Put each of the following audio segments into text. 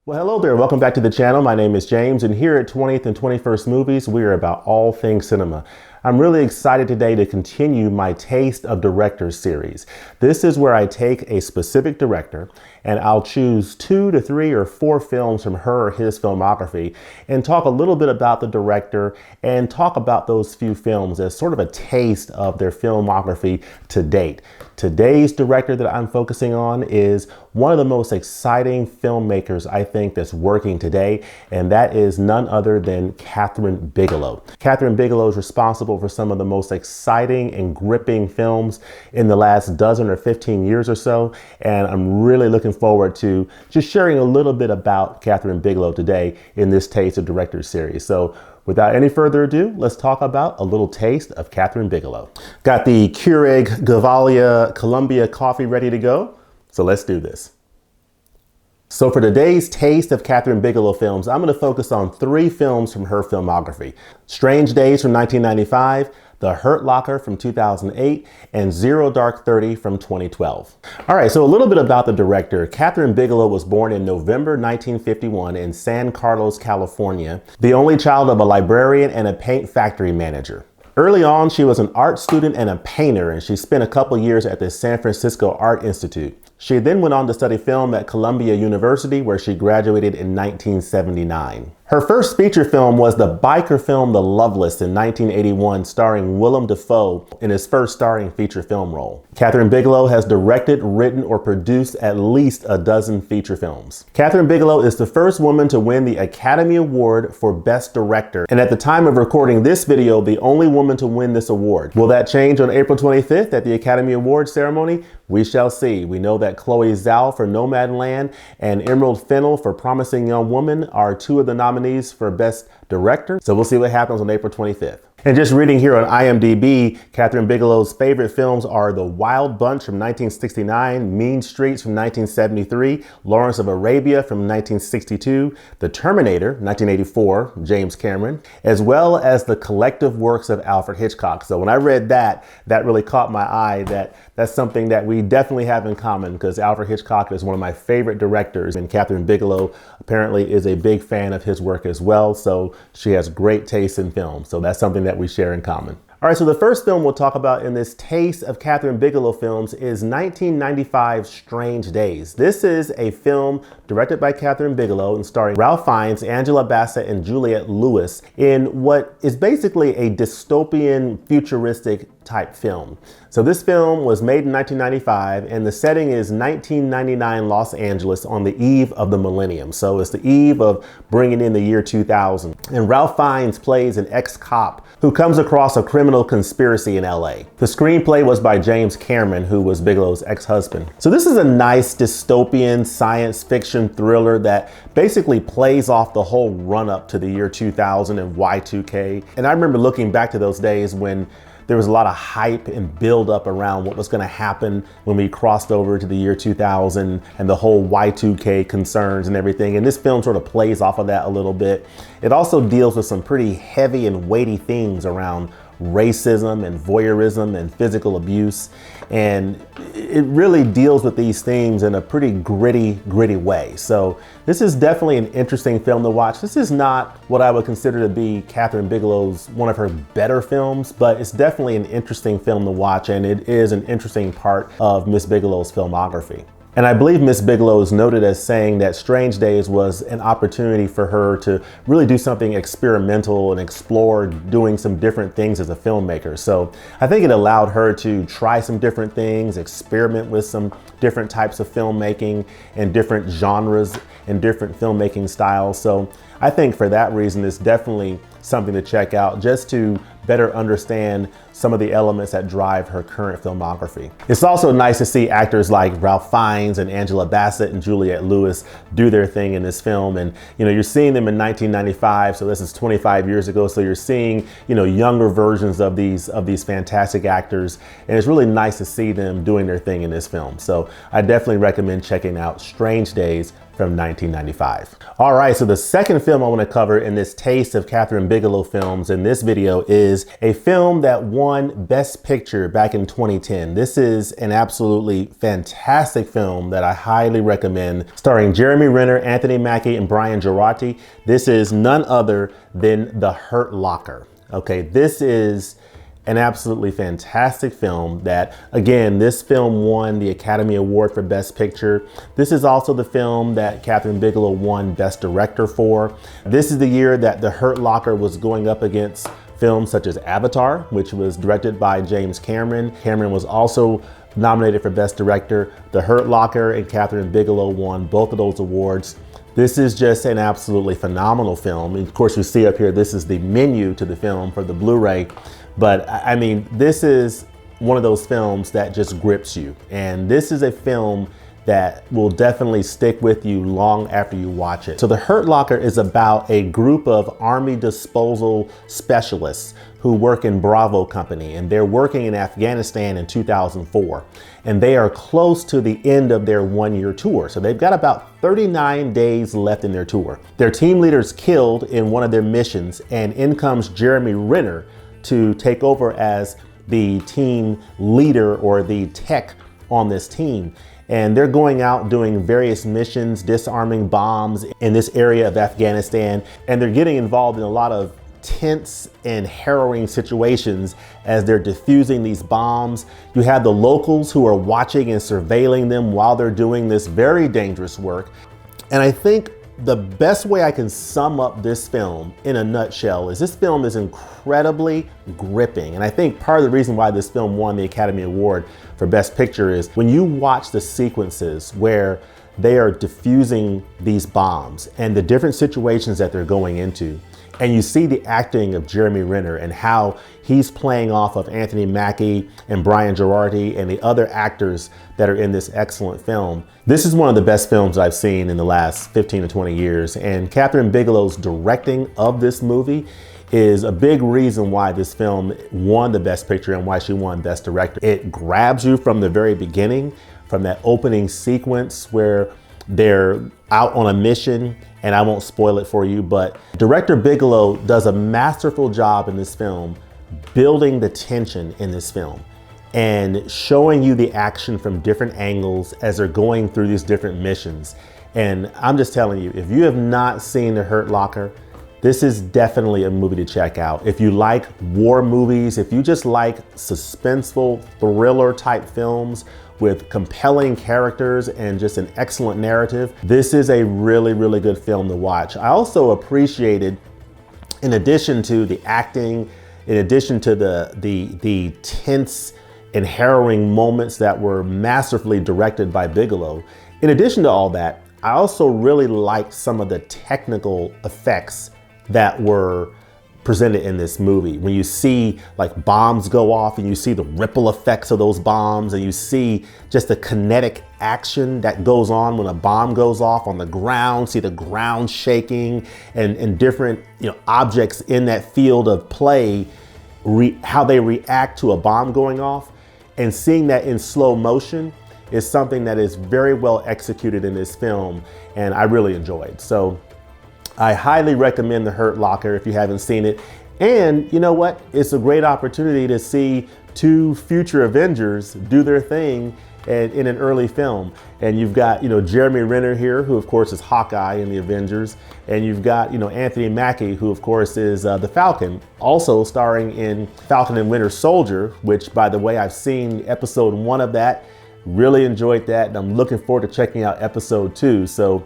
Well, hello there. Welcome back to the channel. My name is James, and here at 20th and 21st Movies, we are about all things cinema. I'm really excited today to continue my Taste of Directors series. This is where I take a specific director and I'll choose 2 to 3 or 4 films from her or his filmography and talk a little bit about the director and talk about those few films as sort of a taste of their filmography to date. Today's director that I'm focusing on is one of the most exciting filmmakers I think that's working today, and that is none other than Kathryn Bigelow. Kathryn Bigelow is responsible for some of the most exciting and gripping films in the last dozen or 15 years or so, and I'm really looking forward to just sharing a little bit about Kathryn Bigelow today in this Taste of Directors series. So without any further ado, let's talk about a little taste of Kathryn Bigelow. Got the Keurig Gevalia Columbia coffee ready to go, so let's do this. So for today's Taste of Kathryn Bigelow films, I'm going to focus on 3 films from her filmography. Strange Days from 1995, The Hurt Locker from 2008, and Zero Dark 30 from 2012. All right, so a little bit about the director. Kathryn Bigelow was born in November 1951 in San Carlos, California, the only child of a librarian and a paint factory manager. Early on, she was an art student and a painter, and she spent a couple years at the San Francisco Art Institute. She then went on to study film at Columbia University, where she graduated in 1979. Her first feature film was the biker film The Loveless in 1981, starring Willem Dafoe in his first starring feature film role. Kathryn Bigelow has directed, written, or produced at least a dozen feature films. Kathryn Bigelow is the first woman to win the Academy Award for Best Director, and at the time of recording this video, the only woman to win this award. Will that change on April 25th at the Academy Awards ceremony? We shall see. We know that Chloe Zhao for Nomadland and Emerald Fennell for Promising Young Woman are 2 of the nominees for Best Director. So we'll see what happens on April 25th. And just reading here on IMDb, Kathryn Bigelow's favorite films are The Wild Bunch from 1969, Mean Streets from 1973, Lawrence of Arabia from 1962, The Terminator, 1984, James Cameron, as well as the collective works of Alfred Hitchcock. So when I read that really caught my eye. That's something that we definitely have in common, because Alfred Hitchcock is one of my favorite directors, and Kathryn Bigelow apparently is a big fan of his work as well. So she has great taste in film. So that's something that we share in common. All right, so the first film we'll talk about in this Taste of Kathryn Bigelow films is 1995's Strange Days. This is a film directed by Kathryn Bigelow and starring Ralph Fiennes, Angela Bassett, and Juliette Lewis in what is basically a dystopian, futuristic type film. So this film was made in 1995, and the setting is 1999 Los Angeles on the eve of the millennium. So it's the eve of bringing in the year 2000. And Ralph Fiennes plays an ex-cop who comes across a criminal conspiracy in LA. The screenplay was by James Cameron, who was Bigelow's ex-husband. So this is a nice dystopian science fiction thriller that basically plays off the whole run-up to the year 2000 and Y2K. And I remember looking back to those days when there was a lot of hype and build up around what was going to happen when we crossed over to the year 2000 and the whole Y2K concerns and everything. And this film sort of plays off of that a little bit. It also deals with some pretty heavy and weighty themes around racism and voyeurism and physical abuse. And it really deals with these themes in a pretty gritty way. So this is definitely an interesting film to watch. This is not what I would consider to be Kathryn Bigelow's one of her better films, but it's definitely an interesting film to watch, and it is an interesting part of Miss Bigelow's filmography. And I believe Miss Bigelow is noted as saying that Strange Days was an opportunity for her to really do something experimental and explore doing some different things as a filmmaker. So I think it allowed her to try some different things, experiment with some different types of filmmaking and different genres and different filmmaking styles. So I think for that reason, it's definitely something to check out just to better understand some of the elements that drive her current filmography. It's also nice to see actors like Ralph Fiennes and Angela Bassett and Juliette Lewis do their thing in this film. And, you know, you're seeing them in 1995, so this is 25 years ago. So you're seeing, you know, younger versions of these fantastic actors. And it's really nice to see them doing their thing in this film. So I definitely recommend checking out Strange Days from 1995. All right, so the second film I want to cover in this taste of Kathryn Bigelow films in this video is a film that won Best Picture back in 2010. This is an absolutely fantastic film that I highly recommend, starring Jeremy Renner, Anthony Mackie, and Brian Geraghty. This is none other than The Hurt Locker. Okay, this is an absolutely fantastic film that, again, this film won the Academy Award for Best Picture. This is also the film that Kathryn Bigelow won Best Director for. This is the year that The Hurt Locker was going up against films such as Avatar, which was directed by James Cameron. Cameron was also nominated for Best Director. The Hurt Locker and Kathryn Bigelow won both of those awards. This is just an absolutely phenomenal film. And of course, you see up here, this is the menu to the film for the Blu-ray. But I mean, this is one of those films that just grips you. And this is a film that will definitely stick with you long after you watch it. So The Hurt Locker is about a group of Army disposal specialists who work in Bravo Company, and they're working in Afghanistan in 2004. And they are close to the end of their one-year tour. So they've got about 39 days left in their tour. Their team leader's killed in one of their missions, and in comes Jeremy Renner to take over as the team leader or the tech on this team. And they're going out doing various missions, disarming bombs in this area of Afghanistan. And they're getting involved in a lot of tense and harrowing situations as they're defusing these bombs. You have the locals who are watching and surveilling them while they're doing this very dangerous work. And I think the best way I can sum up this film in a nutshell is this film is incredibly gripping. And I think part of the reason why this film won the Academy Award for Best Picture is when you watch the sequences where they are defusing these bombs and the different situations that they're going into, and you see the acting of Jeremy Renner and how he's playing off of Anthony Mackie and Brian Geraghty and the other actors that are in this excellent film. This is one of the best films I've seen in the last 15 to 20 years. And Kathryn Bigelow's directing of this movie is a big reason why this film won the Best Picture and why she won Best Director. It grabs you from the very beginning, from that opening sequence where they're out on a mission, and I won't spoil it for you, but director Bigelow does a masterful job in this film building the tension in this film and showing you the action from different angles as they're going through these different missions. And I'm just telling you, if you have not seen The Hurt Locker, this is definitely a movie to check out. If you like war movies, if you just like suspenseful thriller type films with compelling characters and just an excellent narrative, this is a really, really good film to watch. I also appreciated, in addition to the acting, in addition to the tense and harrowing moments that were masterfully directed by Bigelow, in addition to all that, I also really liked some of the technical effects that were presented in this movie. When you see like bombs go off and you see the ripple effects of those bombs, and you see just the kinetic action that goes on when a bomb goes off on the ground, see the ground shaking and different objects in that field of play, how they react to a bomb going off, and seeing that in slow motion is something that is very well executed in this film, and I really enjoyed. So I highly recommend The Hurt Locker if you haven't seen it. And you know what? It's a great opportunity to see two future Avengers do their thing in an early film. And you've got, Jeremy Renner here, who of course is Hawkeye in the Avengers. And you've got, Anthony Mackie, who of course is the Falcon, also starring in Falcon and Winter Soldier, which, by the way, I've seen episode 1 of that. Really enjoyed that. And I'm looking forward to checking out episode 2. So,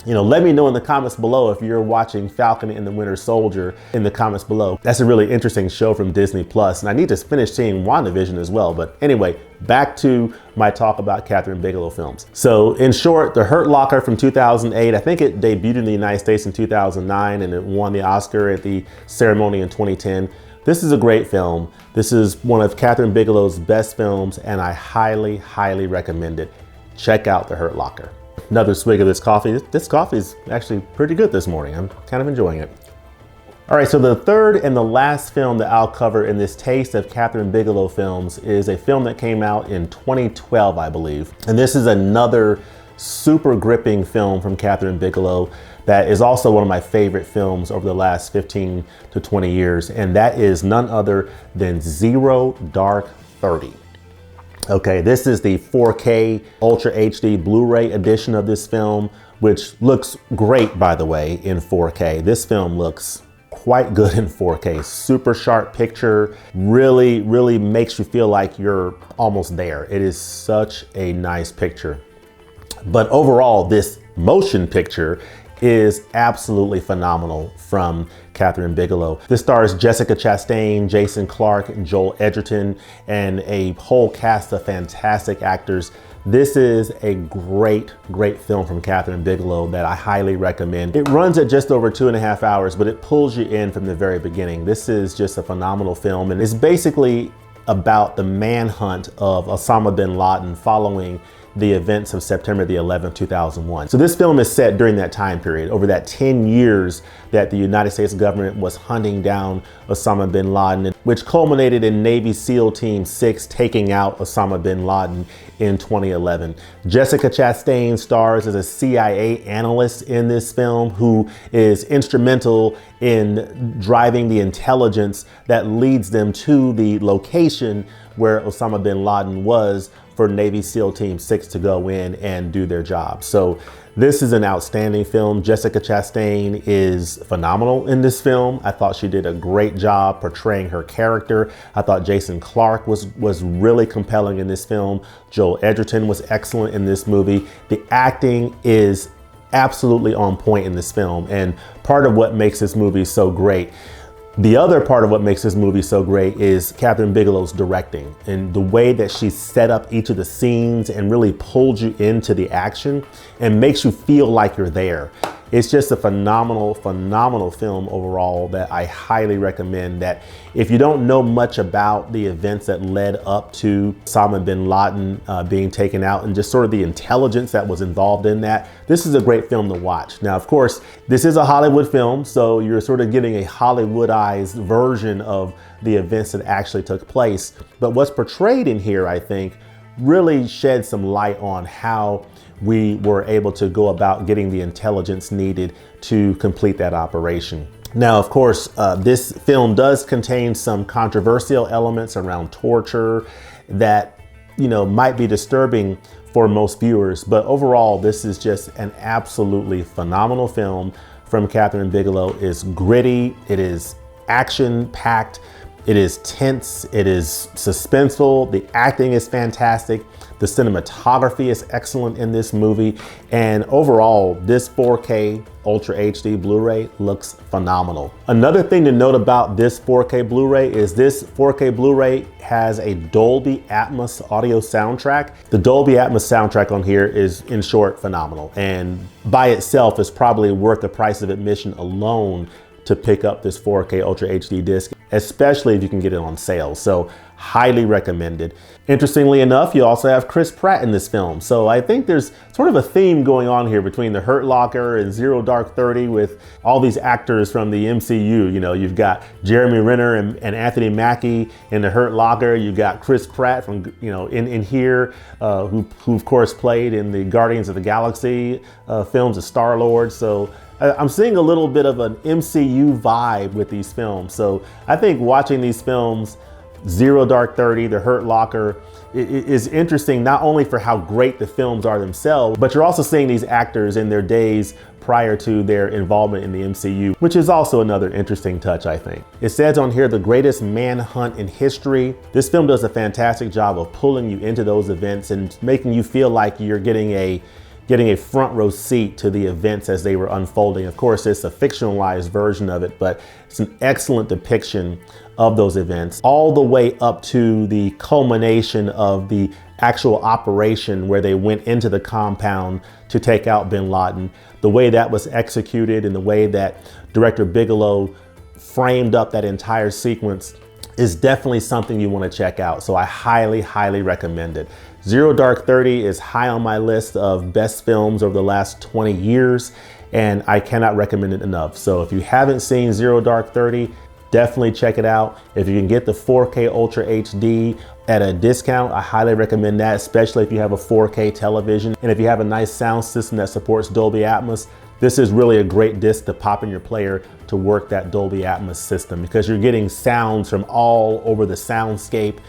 let me know in the comments below if you're watching Falcon and the Winter Soldier in the comments below. That's a really interesting show from Disney Plus, and I need to finish seeing WandaVision as well. But anyway, back to my talk about Kathryn Bigelow films. So in short, The Hurt Locker from 2008, I think it debuted in the United States in 2009 and it won the Oscar at the ceremony in 2010. This is a great film. This is one of Kathryn Bigelow's best films, and I highly, highly recommend it. Check out The Hurt Locker. Another swig of this coffee. This coffee is actually pretty good this morning. I'm kind of enjoying it. All right, so the third and the last film that I'll cover in this taste of Kathryn Bigelow films is a film that came out in 2012, I believe. And this is another super gripping film from Kathryn Bigelow that is also one of my favorite films over the last 15 to 20 years, and that is none other than Zero Dark 30. Okay, this is the 4K Ultra HD Blu-ray edition of this film, which looks great, by the way, in 4K. This film looks quite good in 4K. Super sharp picture, really makes you feel like you're almost there. It is such a nice picture. But overall, this motion picture is absolutely phenomenal from Kathryn Bigelow. This stars Jessica Chastain, Jason Clarke, Joel Edgerton, and a whole cast of fantastic actors. This is a great film from Kathryn Bigelow that I highly recommend. It runs at just over 2.5 hours, but it pulls you in from the very beginning. This is just a phenomenal film, and it's basically about the manhunt of Osama bin Laden following the events of September the 11th, 2001. So this film is set during that time period, over that 10 years that the United States government was hunting down Osama bin Laden, which culminated in Navy SEAL Team 6 taking out Osama bin Laden in 2011. Jessica Chastain stars as a CIA analyst in this film who is instrumental in driving the intelligence that leads them to the location where Osama bin Laden was for Navy SEAL Team 6 to go in and do their job. So this is an outstanding film. Jessica Chastain is phenomenal in this film. I thought she did a great job portraying her character. I thought Jason Clarke was really compelling in this film. Joel Edgerton was excellent in this movie. The acting is absolutely on point in this film, and part of what makes this movie so great. The other part of what makes this movie so great is Kathryn Bigelow's directing and the way that she set up each of the scenes and really pulled you into the action and makes you feel like you're there. It's just a phenomenal film overall that I highly recommend. That if you don't know much about the events that led up to Osama bin Laden being taken out and just sort of the intelligence that was involved in that, this is a great film to watch. Now, of course, this is a Hollywood film, so you're sort of getting a Hollywoodized version of the events that actually took place. But what's portrayed in here, I think, really sheds some light on how we were able to go about getting the intelligence needed to complete that operation. Now, of course, this film does contain some controversial elements around torture that, might be disturbing for most viewers, but overall, this is just an absolutely phenomenal film from Kathryn Bigelow. It's gritty, it is action-packed, it is tense, it is suspenseful, the acting is fantastic, the cinematography is excellent in this movie, and overall, this 4K Ultra HD Blu-ray looks phenomenal. Another thing to note about this 4K Blu-ray is this 4K Blu-ray has a Dolby Atmos audio soundtrack. The Dolby Atmos soundtrack on here is, in short, phenomenal, and by itself is probably worth the price of admission alone to pick up this 4K Ultra HD disc, especially if you can get it on sale. So highly recommended. Interestingly enough, you also have Chris Pratt in this film. So I think there's sort of a theme going on here between The Hurt Locker and Zero Dark 30 with all these actors from the MCU. You've got Jeremy Renner and Anthony Mackie in The Hurt Locker. You've got Chris Pratt from, in here, who of course played in the Guardians of the Galaxy films as Star-Lord. So I'm seeing a little bit of an MCU vibe with these films. So I think watching these films, Zero Dark 30, The Hurt Locker, is interesting not only for how great the films are themselves, but you're also seeing these actors in their days prior to their involvement in the MCU, which is also another interesting touch, I think. It says on here, the greatest manhunt in history. This film does a fantastic job of pulling you into those events and making you feel like you're getting a front row seat to the events as they were unfolding. Of course, it's a fictionalized version of it, but it's an excellent depiction of those events, all the way up to the culmination of the actual operation where they went into the compound to take out bin Laden. The way that was executed and the way that director Bigelow framed up that entire sequence is definitely something you want to check out. So I highly recommend it. Zero Dark 30 is high on my list of best films over the last 20 years, and I cannot recommend it enough. So if you haven't seen Zero Dark 30, Definitely check it out. If you can get the 4K Ultra HD at a discount, I highly recommend that, especially if you have a 4K television. And if you have a nice sound system that supports Dolby Atmos, this is really a great disc to pop in your player to work that Dolby Atmos system, because you're getting sounds from all over the soundscape,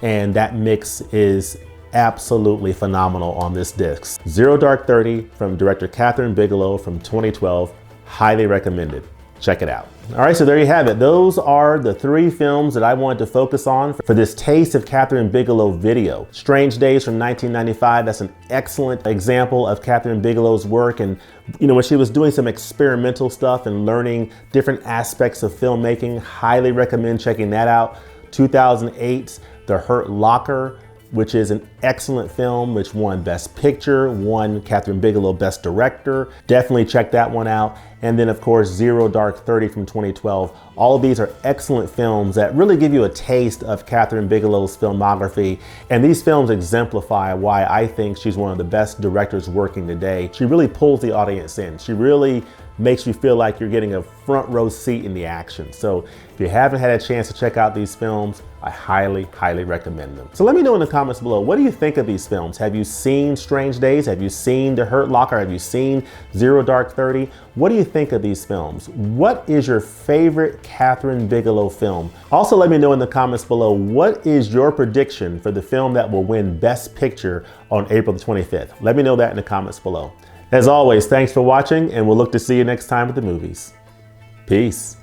and that mix is absolutely phenomenal on this disc. Zero Dark 30 from director Kathryn Bigelow from 2012, highly recommended. Check it out. All right, so there you have it. Those are the 3 films that I wanted to focus on for this Taste of Kathryn Bigelow video. Strange Days from 1995, that's an excellent example of Kathryn Bigelow's work. And you know, when she was doing some experimental stuff and learning different aspects of filmmaking, highly recommend checking that out. 2008's The Hurt Locker, which is an excellent film, which won Best Picture, won Kathryn Bigelow Best Director. Definitely check that one out. And then of course, Zero Dark 30 from 2012. All of these are excellent films that really give you a taste of Kathryn Bigelow's filmography. And these films exemplify why I think she's one of the best directors working today. She really pulls the audience in. She really makes you feel like you're getting a front row seat in the action. So if you haven't had a chance to check out these films, I highly, highly recommend them. So let me know in the comments below, what do you think of these films? Have you seen Strange Days? Have you seen The Hurt Locker? Have you seen Zero Dark 30? What do you think of these films? What is your favorite Kathryn Bigelow film? Also, let me know in the comments below, what is your prediction for the film that will win Best Picture on April the 25th? Let me know that in the comments below. As always, thanks for watching, and we'll look to see you next time at the movies. Peace.